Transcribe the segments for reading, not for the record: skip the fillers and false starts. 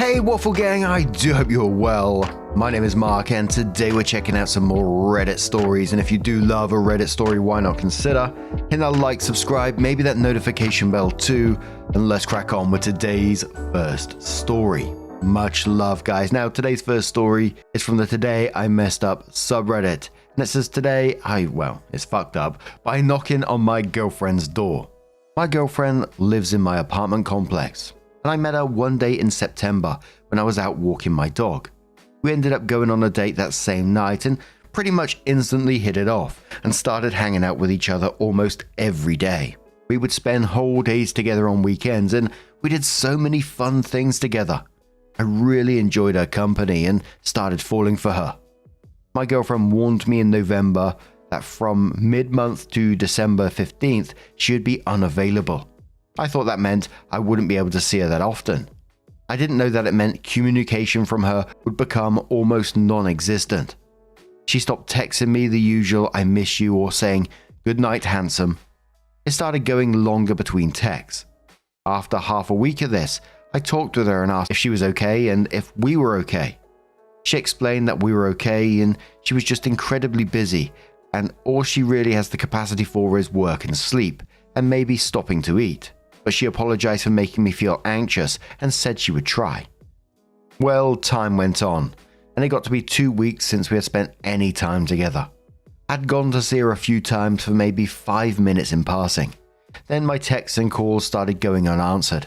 Hey Waffle Gang, I do hope you're well. My name is Mark and today we're checking out some more Reddit stories, and if you do love a Reddit story, why not consider hitting that like, subscribe, maybe that notification bell too, and let's crack on with today's first story. Much love guys. Now today's first story is from the Today I Messed Up subreddit, and it says today it's fucked up by knocking on my girlfriend's door. My girlfriend lives in my apartment complex, and I met her one day in September when I was out walking my dog. We ended up going on a date that same night and pretty much instantly hit it off and started hanging out with each other almost every day. We would spend whole days together on weekends and we did so many fun things together. I really enjoyed her company and started falling for her. My girlfriend warned me in November that from mid-month to December 15th, she would be unavailable. I thought that meant I wouldn't be able to see her that often. I didn't know that it meant communication from her would become almost non-existent. She stopped texting me the usual "I miss you" or saying "good night, handsome." It started going longer between texts. After half a week of this, I talked with her and asked if she was okay and if we were okay. She explained that we were okay and she was just incredibly busy, and all she really has the capacity for is work and sleep, and maybe stopping to eat. But she apologized for making me feel anxious and said she would try. Well, time went on, and it got to be 2 weeks since we had spent any time together. I'd gone to see her a few times for maybe 5 minutes in passing. Then my texts and calls started going unanswered.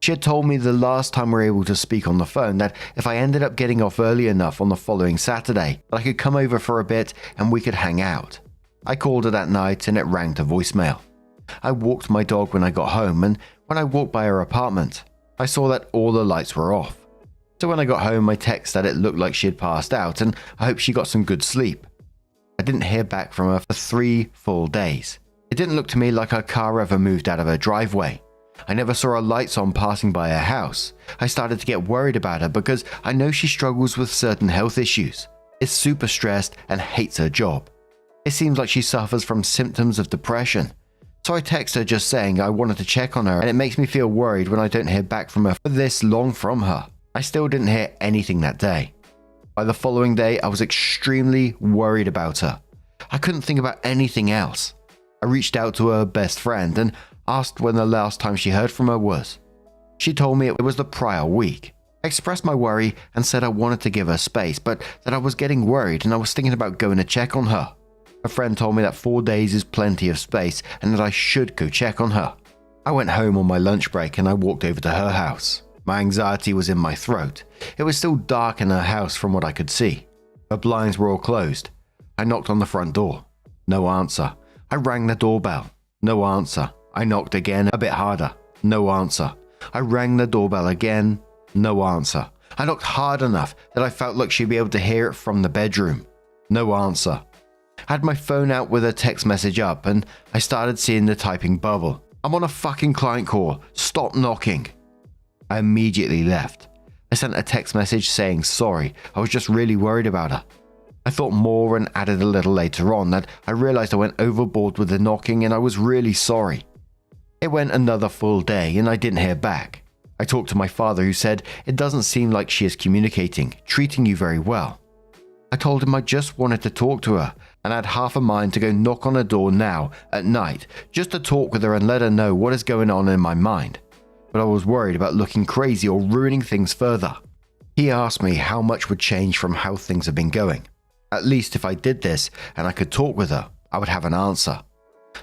She had told me the last time we were able to speak on the phone that if I ended up getting off early enough on the following Saturday, that I could come over for a bit and we could hang out. I called her that night and it rang to voicemail. I walked my dog when I got home, and when I walked by her apartment, I saw that all the lights were off. So when I got home, I texted that it looked like she had passed out and I hope she got some good sleep. I didn't hear back from her for 3 full days. It didn't look to me like her car ever moved out of her driveway. I never saw her lights on passing by her house. I started to get worried about her because I know she struggles with certain health issues, is super stressed and hates her job. It seems like she suffers from symptoms of depression. So I text her just saying I wanted to check on her, and it makes me feel worried when I don't hear back from her for this long from her. I still didn't hear anything that day. By the following day, I was extremely worried about her. I couldn't think about anything else. I reached out to her best friend and asked when the last time she heard from her was. She told me it was the prior week. I expressed my worry and said I wanted to give her space, but that I was getting worried and I was thinking about going to check on her. A friend told me that 4 days is plenty of space and that I should go check on her. I went home on my lunch break and I walked over to her house. My anxiety was in my throat. It was still dark in her house from what I could see. Her blinds were all closed. I knocked on the front door. No answer. I rang the doorbell. No answer. I knocked again, a bit harder. No answer. I rang the doorbell again. No answer. I knocked hard enough that I felt like she'd be able to hear it from the bedroom. No answer. I had my phone out with a text message up and I started seeing the typing bubble. "I'm on a fucking client call. Stop knocking." I immediately left. I sent a text message saying sorry. I was just really worried about her. I thought more and added a little later on that I realized I went overboard with the knocking and I was really sorry. It went another full day and I didn't hear back. I talked to my father who said it doesn't seem like she is communicating, treating you very well. I told him I just wanted to talk to her and I had half a mind to go knock on her door now at night just to talk with her and let her know what is going on in my mind. But I was worried about looking crazy or ruining things further. He asked me how much would change from how things have been going. At least if I did this and I could talk with her, I would have an answer.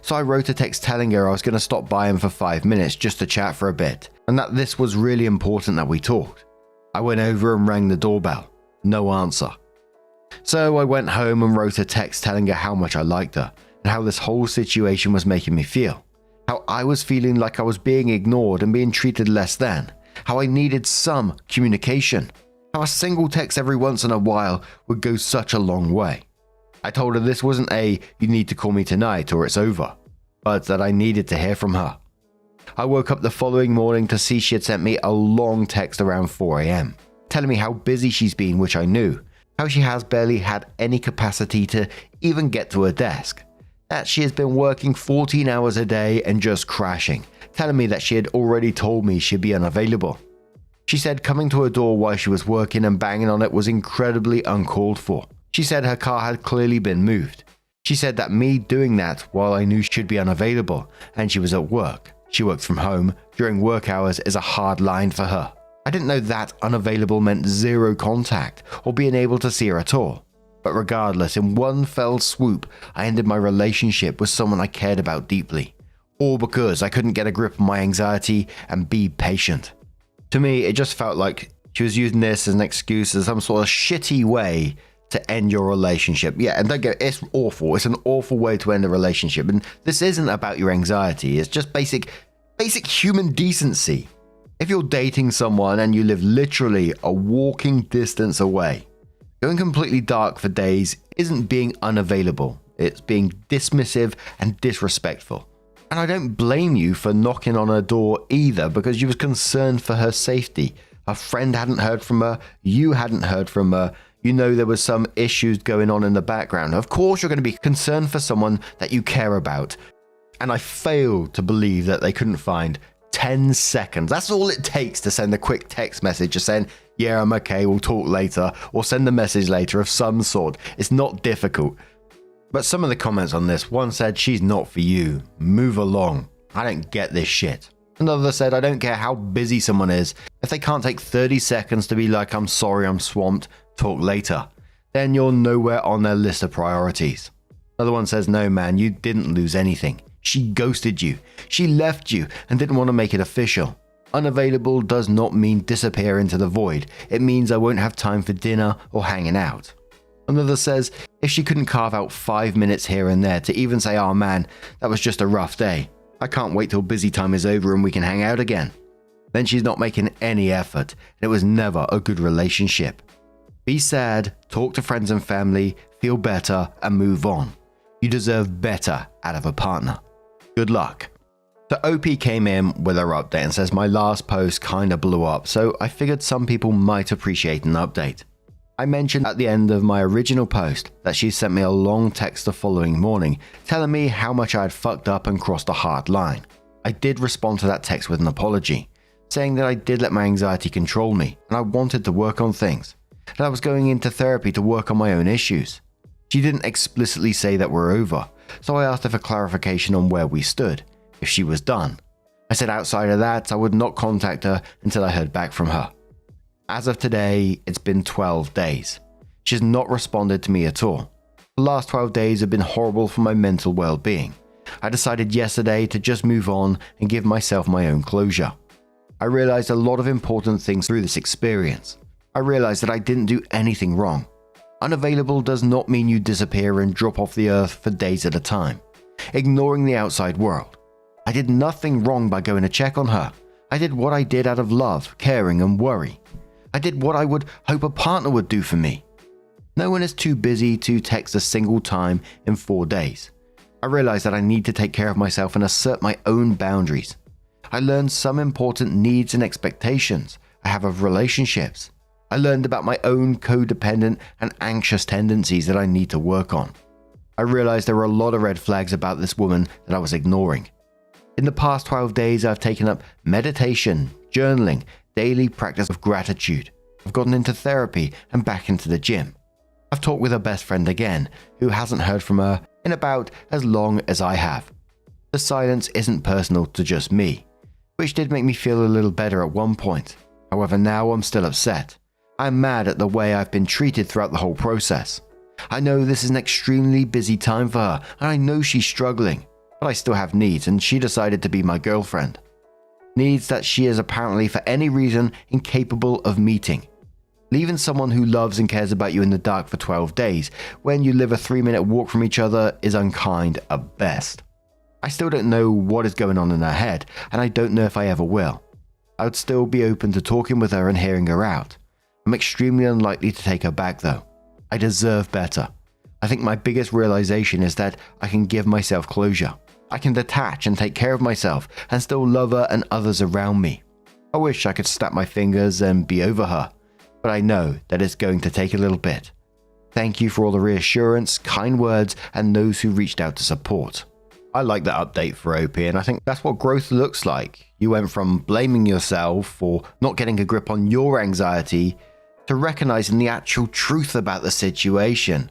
So I wrote a text telling her I was going to stop by him for 5 minutes just to chat for a bit and that this was really important that we talked. I went over and rang the doorbell. No answer. So I went home and wrote a text telling her how much I liked her and how this whole situation was making me feel. How I was feeling like I was being ignored and being treated less than. How I needed some communication. How a single text every once in a while would go such a long way. I told her this wasn't a "you need to call me tonight or it's over," but that I needed to hear from her. I woke up the following morning to see she had sent me a long text around 4 a.m. telling me how busy she's been, which I knew. How she has barely had any capacity to even get to her desk. That she has been working 14 hours a day and just crashing, telling me that she had already told me she'd be unavailable. She said coming to her door while she was working and banging on it was incredibly uncalled for. She said her car had clearly been moved. She said that me doing that while I knew she'd be unavailable and she was at work. She worked from home during work hours is a hard line for her. I didn't know that unavailable meant zero contact or being able to see her at all. But regardless, in one fell swoop, I ended my relationship with someone I cared about deeply. All because I couldn't get a grip on my anxiety and be patient. To me, it just felt like she was using this as an excuse, as some sort of shitty way to end your relationship. Yeah, and don't get it's awful. It's an awful way to end a relationship. And this isn't about your anxiety. It's just basic human decency. If you're dating someone and you live literally a walking distance away, going completely dark for days isn't being unavailable. It's being dismissive and disrespectful. And I don't blame you for knocking on her door either, because you was concerned for her safety. A friend hadn't heard from her. You hadn't heard from her. You know there was some issues going on in the background. Of course you're going to be concerned for someone that you care about. And I failed to believe that they couldn't find 10 seconds. That's all it takes to send a quick text message just saying, yeah, I'm okay, we'll talk later, or send a message later of some sort. It's not difficult. But some of the comments on this, one said, she's not for you. Move along. I don't get this shit. Another said, I don't care how busy someone is. If they can't take 30 seconds to be like, I'm sorry, I'm swamped, talk later, then you're nowhere on their list of priorities. Another one says, no man, you didn't lose anything. She ghosted you. She left you and didn't want to make it official. Unavailable does not mean disappear into the void. It means I won't have time for dinner or hanging out. Another says, if she couldn't carve out 5 minutes here and there to even say, oh man, that was just a rough day. I can't wait till busy time is over and we can hang out again. Then she's not making any effort and it was never a good relationship. Be sad, talk to friends and family, feel better and move on. You deserve better out of a partner. Good luck. So OP came in with her update and says my last post kinda blew up, so I figured some people might appreciate an update. I mentioned at the end of my original post that she sent me a long text the following morning telling me how much I had fucked up and crossed a hard line. I did respond to that text with an apology, saying that I did let my anxiety control me and I wanted to work on things, and I was going into therapy to work on my own issues. She didn't explicitly say that we're over, so I asked her for clarification on where we stood, if she was done. I said outside of that, I would not contact her until I heard back from her. As of today, it's been 12 days. She has not responded to me at all. The last 12 days have been horrible for my mental well-being. I decided yesterday to just move on and give myself my own closure. I realized a lot of important things through this experience. I realized that I didn't do anything wrong. Unavailable does not mean you disappear and drop off the earth for days at a time, ignoring the outside world. I did nothing wrong by going to check on her. I did what I did out of love, caring, and worry. I did what I would hope a partner would do for me. No one is too busy to text a single time in 4 days. I realized that I need to take care of myself and assert my own boundaries. I learned some important needs and expectations I have of relationships. I learned about my own codependent and anxious tendencies that I need to work on. I realized there were a lot of red flags about this woman that I was ignoring. In the past 12 days, I've taken up meditation, journaling, daily practice of gratitude. I've gotten into therapy and back into the gym. I've talked with her best friend again, who hasn't heard from her in about as long as I have. The silence isn't personal to just me, which did make me feel a little better at one point. However, now I'm still upset. I'm mad at the way I've been treated throughout the whole process. I know this is an extremely busy time for her, and I know she's struggling, but I still have needs, and she decided to be my girlfriend. Needs that she is apparently for any reason incapable of meeting. Leaving someone who loves and cares about you in the dark for 12 days when you live a 3-minute walk from each other is unkind at best. I still don't know what is going on in her head, and I don't know if I ever will. I would still be open to talking with her and hearing her out. I'm extremely unlikely to take her back though. I deserve better. I think my biggest realization is that I can give myself closure. I can detach and take care of myself and still love her and others around me. I wish I could snap my fingers and be over her, but I know that it's going to take a little bit. Thank you for all the reassurance, kind words, and those who reached out to support. I like that update for OP, and I think that's what growth looks like. You went from blaming yourself for not getting a grip on your anxiety to recognizing the actual truth about the situation.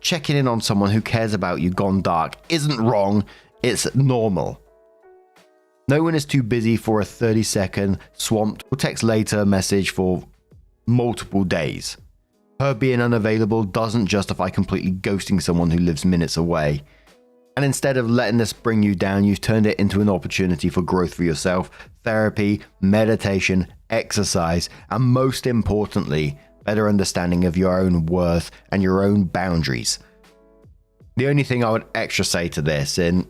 Checking in on someone who cares about you gone dark isn't wrong, it's normal. No one is too busy for a 30-second swamped or text later message for multiple days. Her being unavailable doesn't justify completely ghosting someone who lives minutes away. And instead of letting this bring you down, you've turned it into an opportunity for growth for yourself, therapy, meditation, exercise, and most importantly, better understanding of your own worth and your own boundaries. The only thing I would extra say to this, and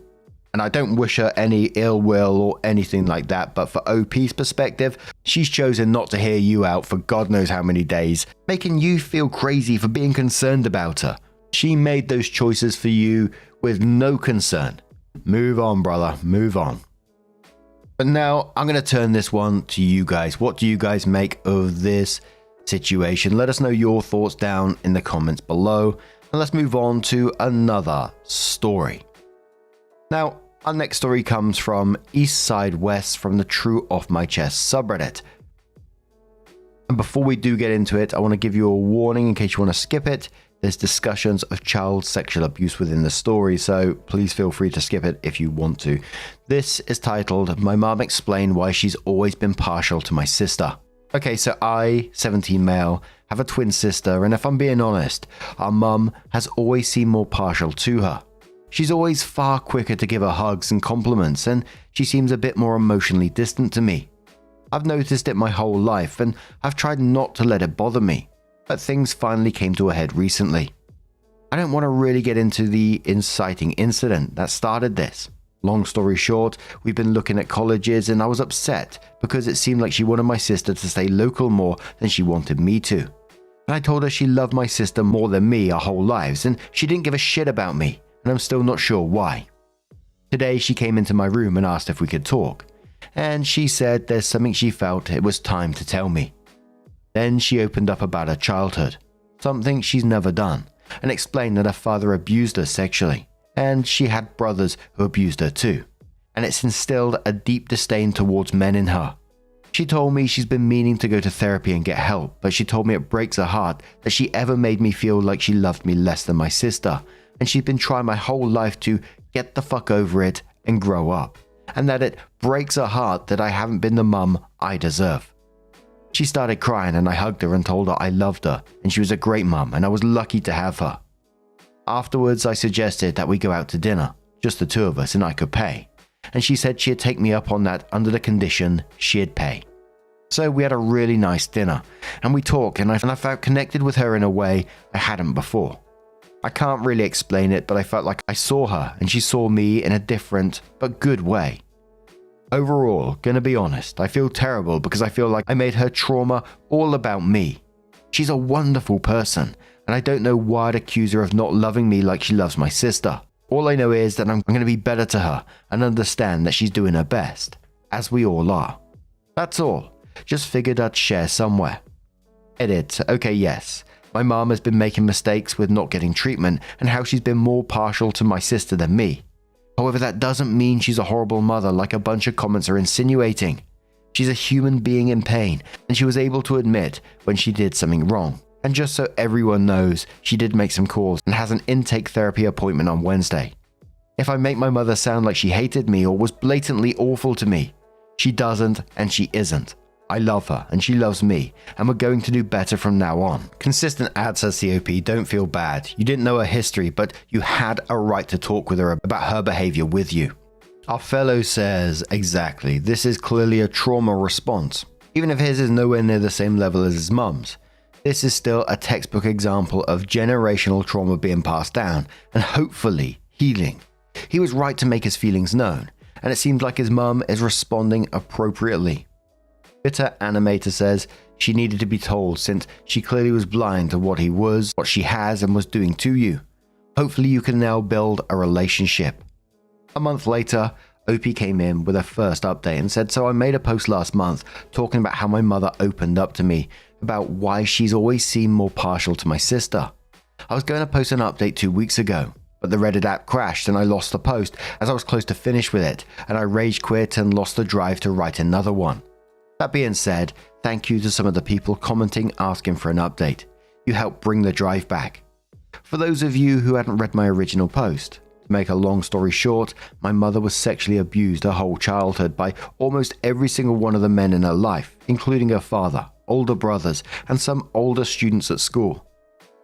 I don't wish her any ill will or anything like that, but for OP's perspective, she's chosen not to hear you out for God knows how many days, making you feel crazy for being concerned about her. She made those choices for you with no concern. Move on, brother, move on. But now I'm going to turn this one to you guys. What do you guys make of this situation? Let us know your thoughts down in the comments below, and let's move on to another story. Now, our next story comes from East Side West from the True Off My Chest subreddit. And before we do get into it, I want to give you a warning in case you want to skip it. There's discussions of child sexual abuse within the story, so please feel free to skip it if you want to. This is titled, My Mom Explained Why She's Always Been Partial to My Sister. Okay, so I, 17 male, have a twin sister, and if I'm being honest, our mum has always seemed more partial to her. She's always far quicker to give her hugs and compliments, and she seems a bit more emotionally distant to me. I've noticed it my whole life, and I've tried not to let it bother me, but things finally came to a head recently. I don't want to really get into the inciting incident that started this. Long story short, we've been looking at colleges, and I was upset because it seemed like she wanted my sister to stay local more than she wanted me to. And I told her she loved my sister more than me our whole lives, and she didn't give a shit about me. And I'm still not sure why. Today she came into my room and asked if we could talk, and she said there's something she felt it was time to tell me. Then she opened up about her childhood, something she's never done, and explained that her father abused her sexually, and she had brothers who abused her too, and it's instilled a deep disdain towards men in her. She told me she's been meaning to go to therapy and get help, but she told me it breaks her heart that she ever made me feel like she loved me less than my sister, and she's been trying my whole life to get the fuck over it and grow up, and that it breaks her heart that I haven't been the mum I deserve. She started crying, and I hugged her and told her I loved her and she was a great mum and I was lucky to have her. Afterwards, I suggested that we go out to dinner, just the two of us, and I could pay, and she said she'd take me up on that under the condition she'd pay. So we had a really nice dinner, and we talked, and I felt connected with her in a way I hadn't before. I can't really explain it, but I felt like I saw her and she saw me in a different but good way. Overall, gonna be honest, I feel terrible because I feel like I made her trauma all about me. She's a wonderful person, and I don't know why I'd accuse her of not loving me like she loves my sister. All I know is that I'm gonna be better to her and understand that she's doing her best, as we all are. That's all. Just figured I'd share somewhere. Edit. Okay, yes. My mom has been making mistakes with not getting treatment and how she's been more partial to my sister than me. However, that doesn't mean she's a horrible mother like a bunch of comments are insinuating. She's a human being in pain, and she was able to admit when she did something wrong. And just so everyone knows, she did make some calls and has an intake therapy appointment on Wednesday. If I make my mother sound like she hated me or was blatantly awful to me, she doesn't and she isn't. I love her and she loves me, and we're going to do better from now on. Consistent ad says COP, don't feel bad. You didn't know her history, but you had a right to talk with her about her behavior with you. Our fellow says, exactly, this is clearly a trauma response. Even if his is nowhere near the same level as his mum's, this is still a textbook example of generational trauma being passed down and hopefully healing. He was right to make his feelings known, and it seems like his mum is responding appropriately. Bitter Animator says she needed to be told since she clearly was blind to what he was, what she has and was doing to you. Hopefully you can now build a relationship. A month later, OP came in with her first update and said, so I made a post last month talking about how my mother opened up to me about why she's always seemed more partial to my sister. I was going to post an update 2 weeks ago. But the Reddit app crashed and I lost the post as I was close to finish with it, and I rage quit and lost the drive to write another one. That being said, thank you to some of the people commenting asking for an update. You helped bring the drive back. For those of you who hadn't read my original post, to make a long story short, my mother was sexually abused her whole childhood by almost every single one of the men in her life, including her father, older brothers, and some older students at school.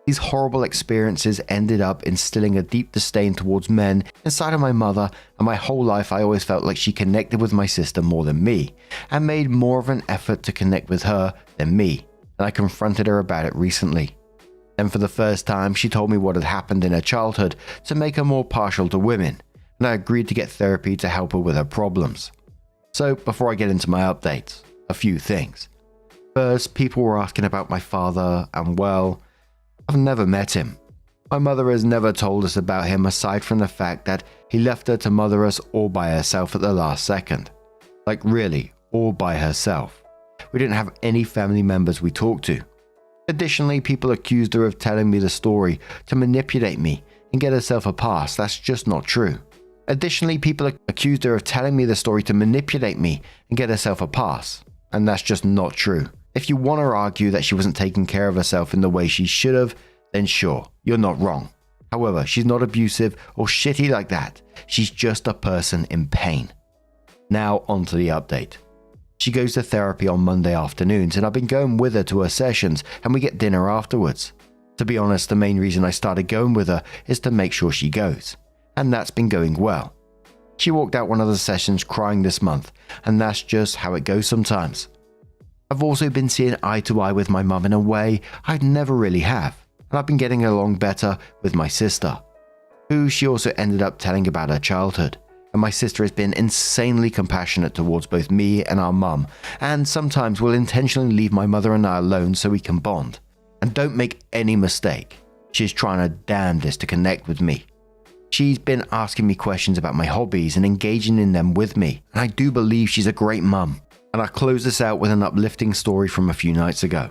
These horrible experiences ended up instilling a deep disdain towards men inside of my mother, and my whole life I always felt like she connected with my sister more than me, and made more of an effort to connect with her than me, and I confronted her about it recently. Then for the first time she told me what had happened in her childhood to make her more partial to women, and I agreed to get therapy to help her with her problems. So before I get into my updates, a few things. First, people were asking about my father, and well, I've never met him. My mother has never told us about him aside from the fact that he left her to mother us all by herself at the last second. Like really, all by herself. We didn't have any family members we talked to. Additionally, people accused her of telling me the story to manipulate me and get herself a pass. That's just not true. And that's just not true. If you want to argue that she wasn't taking care of herself in the way she should have, then sure, you're not wrong. However, she's not abusive or shitty like that. She's just a person in pain. Now onto the update. She goes to therapy on Monday afternoons, and I've been going with her to her sessions, and we get dinner afterwards. To be honest, the main reason I started going with her is to make sure she goes, and that's been going well. She walked out one of the sessions crying this month, and that's just how it goes sometimes. I've also been seeing eye to eye with my mum in a way I'd never really have, and I've been getting along better with my sister, who she also ended up telling about her childhood. And my sister has been insanely compassionate towards both me and our mum, and sometimes will intentionally leave my mother and I alone so we can bond. And don't make any mistake, she's trying her damnedest to connect with me. She's been asking me questions about my hobbies and engaging in them with me, and I do believe she's a great mum. And I'll close this out with an uplifting story from a few nights ago.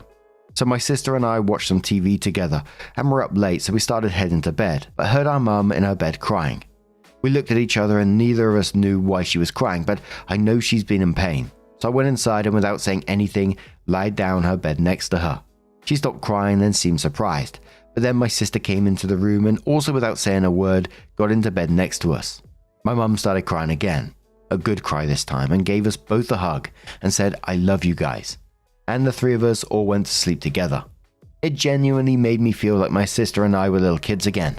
So my sister and I watched some TV together, and were up late, so we started heading to bed, but heard our mum in her bed crying. We looked at each other and neither of us knew why she was crying, but I know she's been in pain. So I went inside and without saying anything, lied down her bed next to her. She stopped crying and seemed surprised, but then my sister came into the room and also without saying a word, got into bed next to us. My mum started crying again, a good cry this time, and gave us both a hug and said, "I love you guys." And the three of us all went to sleep together. It genuinely made me feel like my sister and I were little kids again.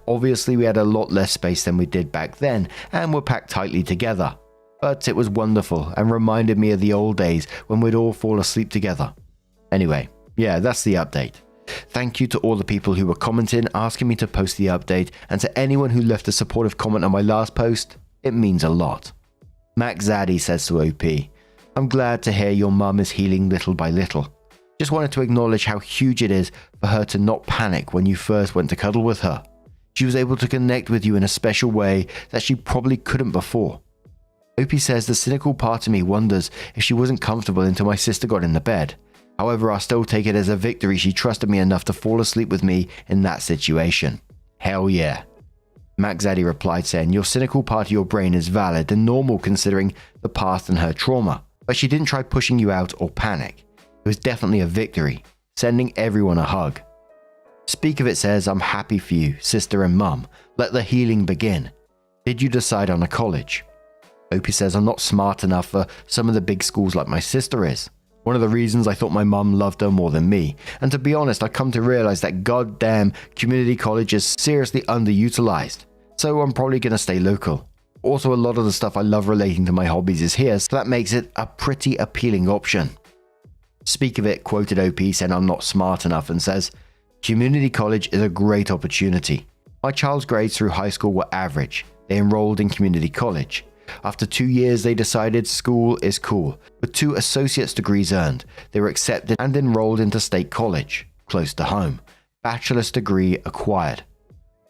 Obviously, we had a lot less space than we did back then and were packed tightly together. But it was wonderful and reminded me of the old days when we'd all fall asleep together. Anyway, yeah, that's the update. Thank you to all the people who were commenting, asking me to post the update, and to anyone who left a supportive comment on my last post. It means a lot. Max Zaddy says to OP, "I'm glad to hear your mum is healing little by little. Just wanted to acknowledge how huge it is for her to not panic when you first went to cuddle with her. She was able to connect with you in a special way that she probably couldn't before." OP says the cynical part of me wonders if she wasn't comfortable until my sister got in the bed. However, I still take it as a victory she trusted me enough to fall asleep with me in that situation. Hell yeah. Max Zaddy replied saying, "Your cynical part of your brain is valid and normal considering the past and her trauma, but she didn't try pushing you out or panic. It was definitely a victory. Sending everyone a hug." Speak of it says, "I'm happy for you, sister and mum. Let the healing begin. Did you decide on a college?" OP says, "I'm not smart enough for some of the big schools like my sister is. One of the reasons I thought my mum loved her more than me. And to be honest, I come to realize that goddamn community college is seriously underutilized. So I'm probably going to stay local. Also, a lot of the stuff I love relating to my hobbies is here, so that makes it a pretty appealing option." Speak of it quoted OP saying, "I'm not smart enough," and says, "Community college is a great opportunity. My child's grades through high school were average. They enrolled in community college. After 2 years, they decided school is cool. With 2 associate's degrees earned, they were accepted and enrolled into state college, close to home. Bachelor's degree acquired.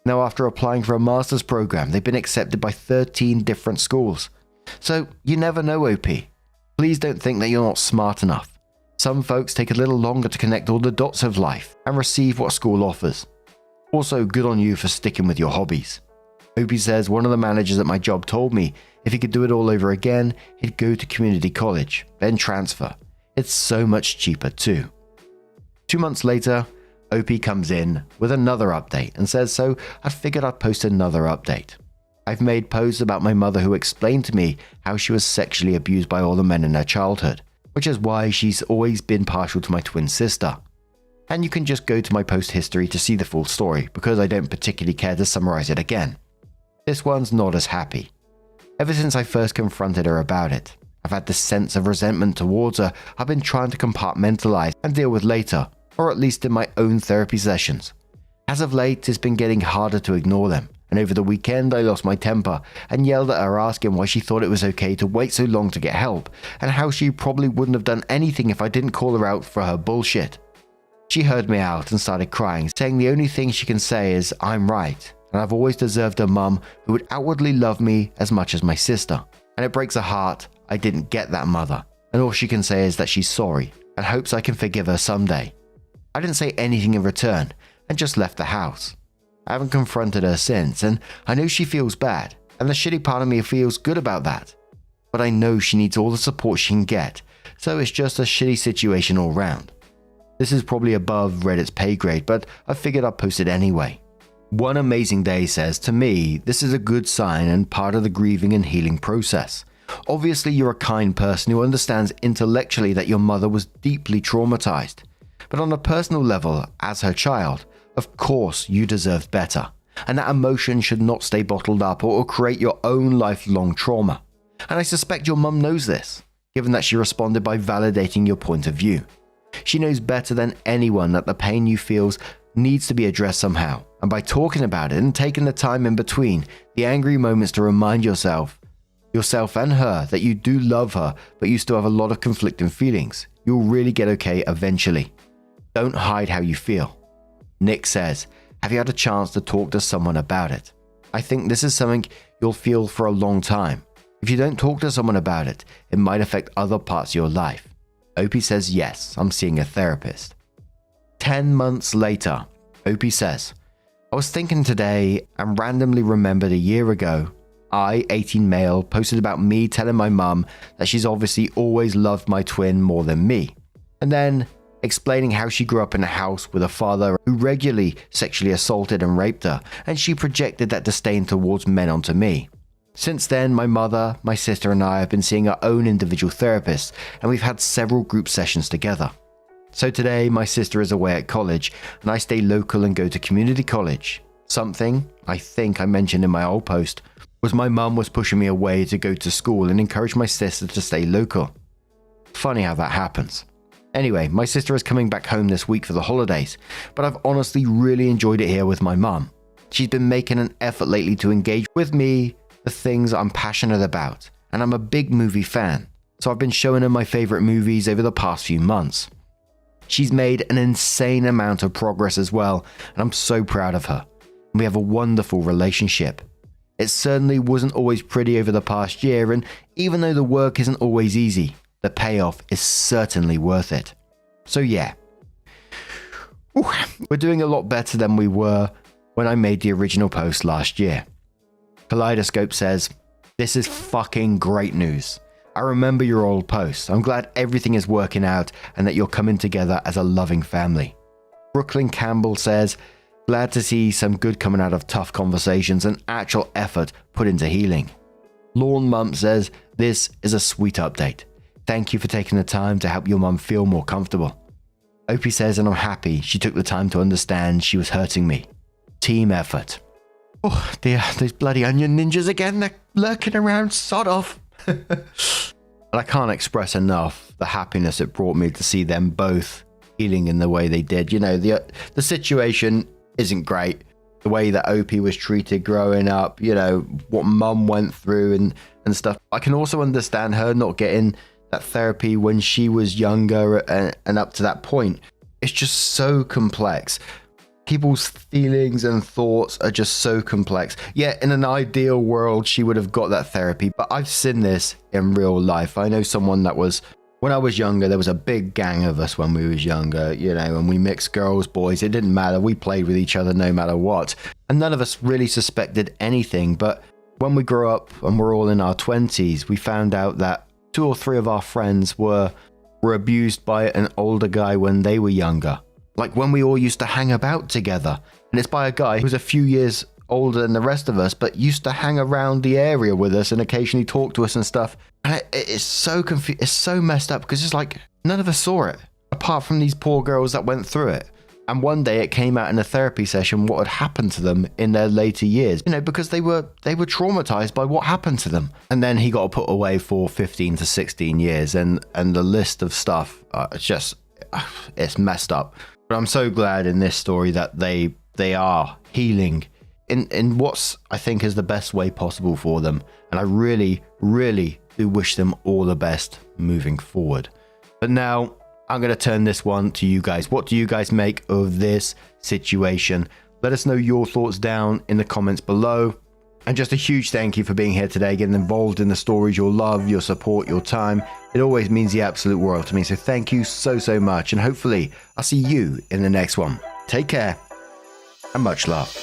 Now, after applying for a master's program, they've been accepted by 13 different schools. So, you never know, OP. Please don't think that you're not smart enough. Some folks take a little longer to connect all the dots of life and receive what school offers. Also, good on you for sticking with your hobbies. Opie says one of the managers at my job told me if he could do it all over again, he'd go to community college, then transfer. It's so much cheaper too. 2 months later, Opie comes in with another update and says, so I figured I'd post another update. I've made posts about my mother who explained to me how she was sexually abused by all the men in her childhood, which is why she's always been partial to my twin sister. And you can just go to my post history to see the full story, because I don't particularly care to summarize it again. This one's not as happy. Ever since I first confronted her about it, I've had this sense of resentment towards her I've been trying to compartmentalize and deal with later, or at least in my own therapy sessions. As of late, it's been getting harder to ignore them, and over the weekend I lost my temper and yelled at her asking why she thought it was okay to wait so long to get help, and how she probably wouldn't have done anything if I didn't call her out for her bullshit. She heard me out and started crying, saying the only thing she can say is, I'm right, and I've always deserved a mum who would outwardly love me as much as my sister. And it breaks her heart I didn't get that mother, and all she can say is that she's sorry and hopes I can forgive her someday. I didn't say anything in return and just left the house. I haven't confronted her since, and I know she feels bad, and the shitty part of me feels good about that. But I know she needs all the support she can get, so it's just a shitty situation all round. This is probably above Reddit's pay grade, but I figured I'd post it anyway. One Amazing Day says, to me, this is a good sign and part of the grieving and healing process. Obviously, you're a kind person who understands intellectually that your mother was deeply traumatized. But on a personal level, as her child, of course you deserved better. And that emotion should not stay bottled up or create your own lifelong trauma. And I suspect your mum knows this, given that she responded by validating your point of view. She knows better than anyone that the pain you feel needs to be addressed somehow. And by talking about it and taking the time in between the angry moments to remind yourself and her that you do love her, but you still have a lot of conflicting feelings, you'll really get okay eventually. Don't hide how you feel. Nick says, have you had a chance to talk to someone about it? I think this is something you'll feel for a long time. If you don't talk to someone about it, it might affect other parts of your life. Opie says, yes, I'm seeing a therapist. 10 months later, Opie says, I was thinking today and randomly remembered a year ago, I, 18 male, posted about me telling my mum that she's obviously always loved my twin more than me. And then explaining how she grew up in a house with a father who regularly sexually assaulted and raped her, and she projected that disdain towards men onto me. Since then, my mother, my sister and I have been seeing our own individual therapists, and we've had several group sessions together. So today, my sister is away at college, and I stay local and go to community college. Something, I think I mentioned in my old post, was my mum was pushing me away to go to school and encourage my sister to stay local. Funny how that happens. Anyway, my sister is coming back home this week for the holidays, but I've honestly really enjoyed it here with my mum. She's been making an effort lately to engage with me, the things I'm passionate about, and I'm a big movie fan, so I've been showing her my favorite movies over the past few months. She's made an insane amount of progress as well, and I'm so proud of her. We have a wonderful relationship. It certainly wasn't always pretty over the past year, and even though the work isn't always easy, the payoff is certainly worth it. So yeah, we're doing a lot better than we were when I made the original post last year. Kaleidoscope says, this is fucking great news. I remember your old post. I'm glad everything is working out and that you're coming together as a loving family. Brooklyn Campbell says, glad to see some good coming out of tough conversations and actual effort put into healing. Lawn Mum says, this is a sweet update. Thank you for taking the time to help your mum feel more comfortable. Opie says, and I'm happy she took the time to understand she was hurting me. Team effort. Oh dear, those bloody onion ninjas again, they're lurking around, sod off. And I can't express enough the happiness it brought me to see them both healing in the way they did. You know, the situation isn't great. The way that Opie was treated growing up, you know, what mum went through and stuff. I can also understand her not getting that therapy when she was younger and up to that point. It's just so complex. People's feelings and thoughts are just so complex. Yeah, in an ideal world, she would have got that therapy, but I've seen this in real life. I know someone that was When I was younger, there was a big gang of us when we was younger, you know, and we mixed girls, boys. It didn't matter. We played with each other no matter what. And none of us really suspected anything. But when we grew up and we're all in our 20s, we found out that 2 or 3 of our friends were abused by an older guy when they were younger. Like when we all used to hang about together. And it's by a guy who's a few years older than the rest of us, but used to hang around the area with us and occasionally talk to us and stuff. And it's so it's so messed up because it's like none of us saw it apart from these poor girls that went through it. And one day it came out in a therapy session what had happened to them in their later years, you know, because they were traumatized by what happened to them. And then he got put away for 15 to 16 years, and the list of stuff, it's messed up. But I'm so glad in this story that they are healing in what's, I think, is the best way possible for them. And I really, really do wish them all the best moving forward. But now I'm going to turn this one to you guys. What do you guys make of this situation? Let us know your thoughts down in the comments below. And just a huge thank you for being here today, getting involved in the stories, your love, your support, your time. It always means the absolute world to me. So thank you so, so much. And hopefully I'll see you in the next one. Take care and much love.